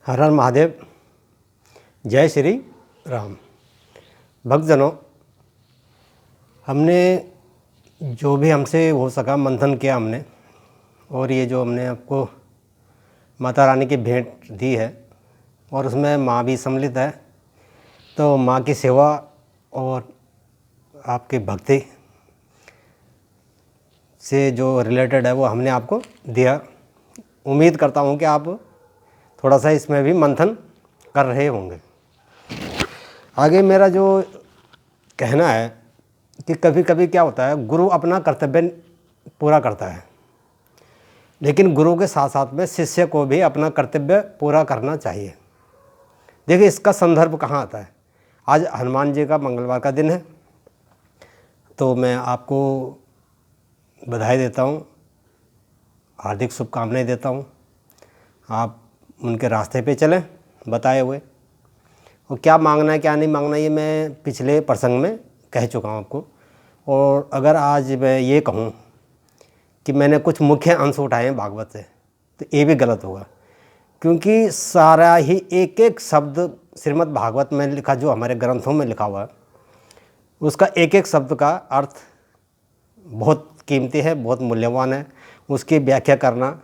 हर हर महादेव। जय श्री राम। भक्तजनों, हमने जो भी हमसे हो सका मंथन किया हमने, और ये जो हमने आपको माता रानी की भेंट दी है और उसमें माँ भी सम्मिलित है, तो माँ की सेवा और आपकी भक्ति से जो रिलेटेड है वो हमने आपको दिया। उम्मीद करता हूँ कि आप थोड़ा सा इसमें भी मंथन कर रहे होंगे। आगे मेरा जो कहना है कि कभी कभी क्या होता है, गुरु अपना कर्तव्य पूरा करता है, लेकिन गुरु के साथ साथ में शिष्य को भी अपना कर्तव्य पूरा करना चाहिए। देखिए, इसका संदर्भ कहाँ आता है। आज हनुमान जी का मंगलवार का दिन है, तो मैं आपको बधाई देता हूँ, हार्दिक शुभकामनाएं देता हूँ। आप उनके रास्ते पे चलें बताए हुए, और क्या मांगना है क्या नहीं मांगना ये मैं पिछले प्रसंग में कह चुका हूँ आपको। और अगर आज मैं ये कहूँ कि मैंने कुछ मुख्य अंश उठाए हैं भागवत से, तो ये भी गलत होगा, क्योंकि सारा ही एक एक शब्द श्रीमद् भागवत में लिखा, जो हमारे ग्रंथों में लिखा हुआ है, उसका एक एक शब्द का अर्थ बहुत कीमती है, बहुत मूल्यवान है। उसकी व्याख्या करना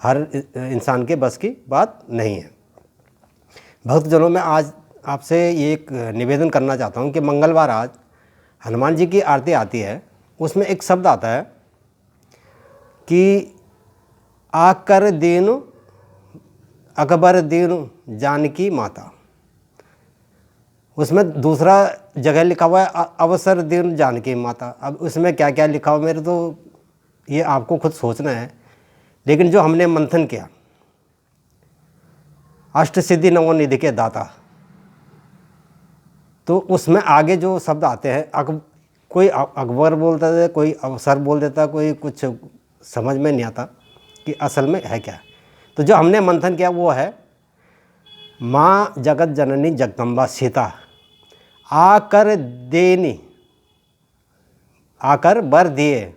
हर इंसान के बस की बात नहीं है। भक्तजनों, मैं आज आपसे ये एक निवेदन करना चाहता हूँ कि मंगलवार आज हनुमान जी की आरती आती है, उसमें एक शब्द आता है कि आकर दीनु अकबर दीनु जानकी माता। उसमें दूसरा जगह लिखा हुआ है अवसर दीनु जानकी माता। अब उसमें क्या क्या लिखा हुआ मेरे तो ये आपको खुद सोचना है। लेकिन जो हमने मंथन किया, अष्ट सिद्धि नवोनिधि के दाता, तो उसमें आगे जो शब्द आते हैं, कोई अकबर बोलता था, कोई अवसर बोल देता, कोई कुछ समझ में नहीं आता कि असल में है क्या। तो जो हमने मंथन किया वो है माँ जगत जननी जगदम्बा सीता आकर देनी, आकर बर दिए।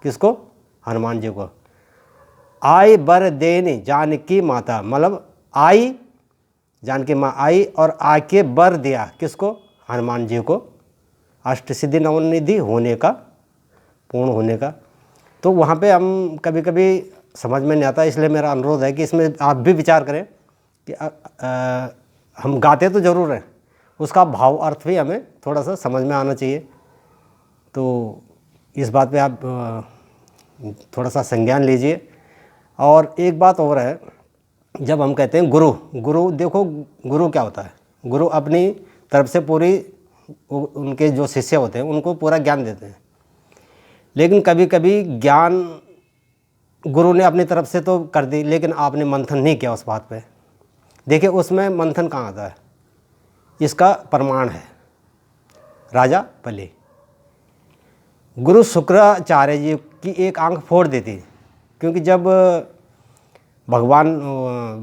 किसको? हनुमान जी को। आई बर देनी जानकी माता, मतलब आई, जानकी माँ आई और आके बर दिया। किसको? हनुमान जी को, अष्ट सिद्धि नवनिधि होने का, पूर्ण होने का। तो वहाँ पे हम कभी कभी समझ में नहीं आता, इसलिए मेरा अनुरोध है कि इसमें आप भी विचार करें कि हम गाते तो ज़रूर हैं, उसका भाव अर्थ भी हमें थोड़ा सा समझ में आना चाहिए। तो इस बात पे आप थोड़ा सा संज्ञान लीजिए। और एक बात और है, जब हम कहते हैं गुरु, गुरु देखो गुरु क्या होता है। गुरु अपनी तरफ से पूरी, उनके जो शिष्य होते हैं उनको पूरा ज्ञान देते हैं, लेकिन कभी कभी ज्ञान गुरु ने अपनी तरफ से तो कर दी, लेकिन आपने मंथन नहीं किया उस बात पे। देखिए, उसमें मंथन कहाँ आता है, इसका प्रमाण है राजा बलि। गुरु शुक्राचार्य जी की एक आंख फोड़ दी थी, क्योंकि जब भगवान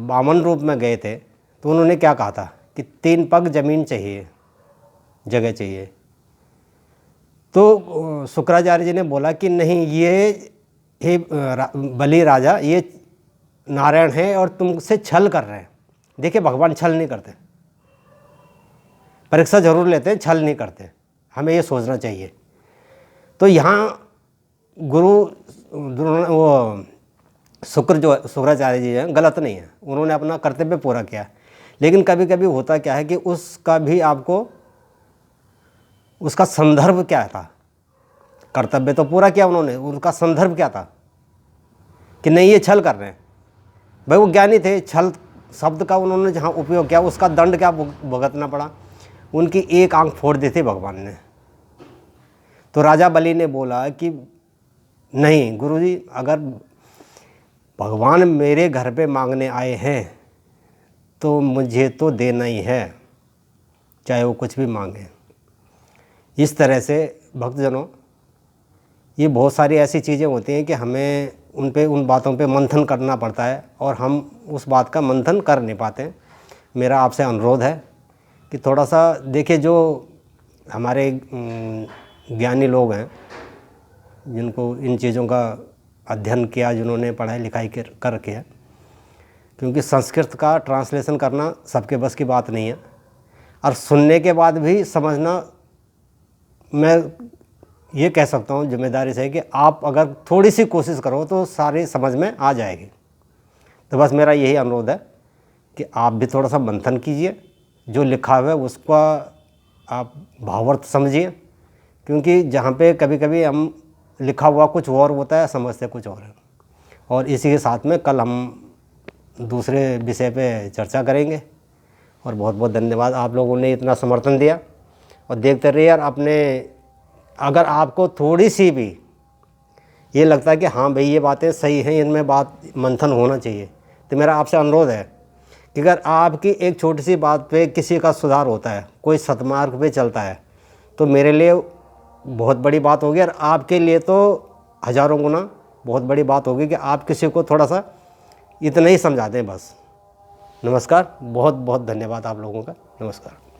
वामन रूप में गए थे तो उन्होंने क्या कहा था कि 3 पग जमीन चाहिए, जगह चाहिए। तो शुक्राचार्य जी ने बोला कि नहीं, ये हे बलि राजा, ये नारायण है और तुमसे छल कर रहे हैं। देखिए, भगवान छल नहीं करते, परीक्षा जरूर लेते हैं, छल नहीं करते, हमें ये सोचना चाहिए। तो यहाँ गुरु वो शुक्राचार्य जी हैं, गलत नहीं है, उन्होंने अपना कर्तव्य पूरा किया। लेकिन कभी कभी होता क्या है कि उसका भी आपको, उसका संदर्भ क्या था। कर्तव्य तो पूरा किया उन्होंने, उनका संदर्भ क्या था कि नहीं ये छल कर रहे हैं। भाई वो ज्ञानी थे, छल शब्द का उन्होंने जहाँ उपयोग किया उसका दंड क्या भुगतना पड़ा। उनकी एक आंख फोड़ दी थी भगवान ने। तो राजा बलि ने बोला कि नहीं गुरुजी, अगर भगवान मेरे घर पे मांगने आए हैं तो मुझे तो देना ही है, चाहे वो कुछ भी मांगे। इस तरह से भक्तजनों, ये बहुत सारी ऐसी चीज़ें होती हैं कि हमें उन बातों पे मंथन करना पड़ता है, और हम उस बात का मंथन कर नहीं पाते। मेरा आपसे अनुरोध है कि थोड़ा सा देखिए, जो हमारे ज्ञानी लोग हैं, जिनको इन चीज़ों का अध्ययन किया, जिन्होंने पढ़ाई लिखाई कर रखी है, क्योंकि संस्कृत का ट्रांसलेशन करना सबके बस की बात नहीं है, और सुनने के बाद भी समझना, मैं ये कह सकता हूँ जिम्मेदारी से कि आप अगर थोड़ी सी कोशिश करो तो सारी समझ में आ जाएगी। तो बस मेरा यही अनुरोध है कि आप भी थोड़ा सा मंथन कीजिए, जो लिखा हुआ है उसका आप भावार्थ समझिए, क्योंकि जहाँ पे कभी कभी हम लिखा हुआ कुछ और होता है, समझते कुछ और है। और इसी के साथ में कल हम दूसरे विषय पे चर्चा करेंगे। और बहुत बहुत धन्यवाद, आप लोगों ने इतना समर्थन दिया। और देखते रहिए यार, अपने अगर आपको थोड़ी सी भी ये लगता है कि हाँ भाई ये बातें सही हैं, इनमें बात मंथन होना चाहिए, तो मेरा आपसे अनुरोध है कि अगर आपकी एक छोटी सी बात पे किसी का सुधार होता है, कोई सतमार्ग पे चलता है, तो मेरे लिए बहुत बड़ी बात होगी, और आपके लिए तो हज़ारों गुना बहुत बड़ी बात होगी कि आप किसी को थोड़ा सा इतना ही समझा दें बस। नमस्कार, बहुत बहुत धन्यवाद आप लोगों का। नमस्कार।